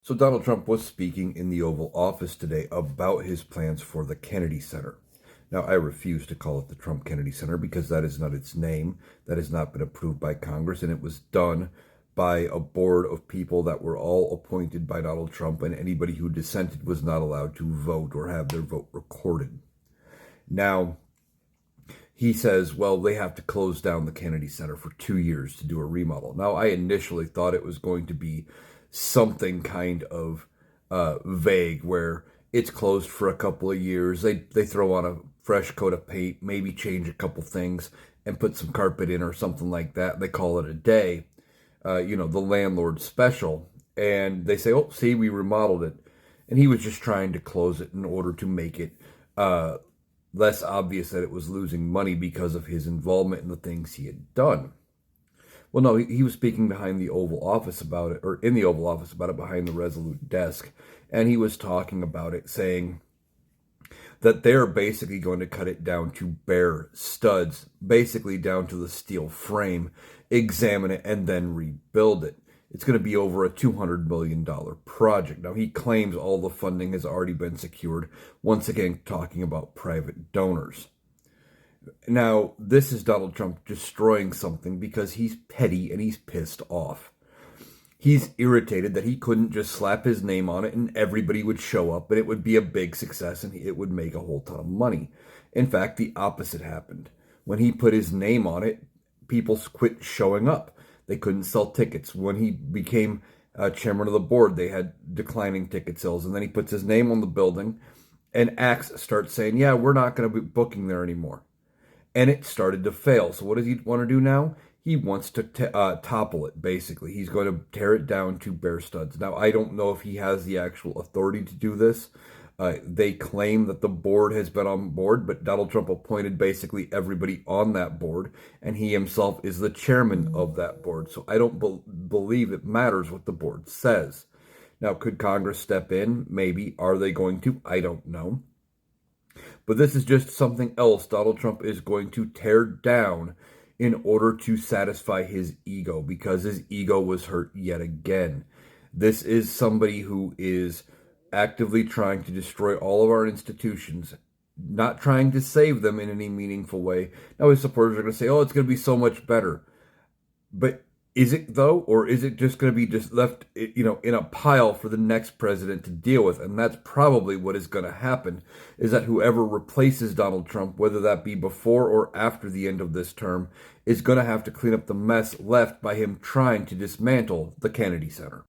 So Donald Trump was speaking in the Oval Office today about his plans for the Kennedy Center. Now, I refuse to call it the Trump Kennedy Center because that is not its name. That has not been approved by Congress, and it was done by a board of people that were all appointed by Donald Trump, and anybody who dissented was not allowed to vote or have their vote recorded. Now, he says, well, they have to close down the Kennedy Center for 2 years to do a remodel. Now, I initially thought it was going to be something kind of vague, where it's closed for a couple of years. They throw on a fresh coat of paint, maybe change a couple things, and put some carpet in or something like that. They call it a day, the landlord special. And they say, oh, see, we remodeled it. And he was just trying to close it in order to make it less obvious that it was losing money because of his involvement in the things he had done. Well, no, he was speaking behind the Oval Office about it, or in the Oval Office about it behind the Resolute desk, and he was talking about it, saying that they're basically going to cut it down to bare studs, basically down to the steel frame, examine it, and then rebuild it. It's going to be over a $200 million project. Now, he claims all the funding has already been secured, once again talking about private donors. Now, this is Donald Trump destroying something because he's petty and he's pissed off. He's irritated that he couldn't just slap his name on it and everybody would show up and it would be a big success and it would make a whole ton of money. In fact, the opposite happened. When he put his name on it, people quit showing up. They couldn't sell tickets. When he became chairman of the board, they had declining ticket sales. And then he puts his name on the building and acts starts saying, yeah, we're not going to be booking there anymore. And it started to fail. So what does he want to do now? He wants to topple it, basically. He's going to tear it down to bare studs. Now, I don't know if he has the actual authority to do this. They claim that the board has been on board, but Donald Trump appointed basically everybody on that board, and he himself is the chairman of that board. So I don't believe it matters what the board says. Now, could Congress step in? Maybe. Are they going to? I don't know. But this is just something else Donald Trump is going to tear down in order to satisfy his ego, because his ego was hurt yet again. This is somebody who is actively trying to destroy all of our institutions, not trying to save them in any meaningful way. Now his supporters are going to say, oh, it's going to be so much better. But is it, though? Or is it just going to be just left, in a pile for the next president to deal with? And that's probably what is going to happen, is that whoever replaces Donald Trump, whether that be before or after the end of this term, is going to have to clean up the mess left by him trying to dismantle the Kennedy Center.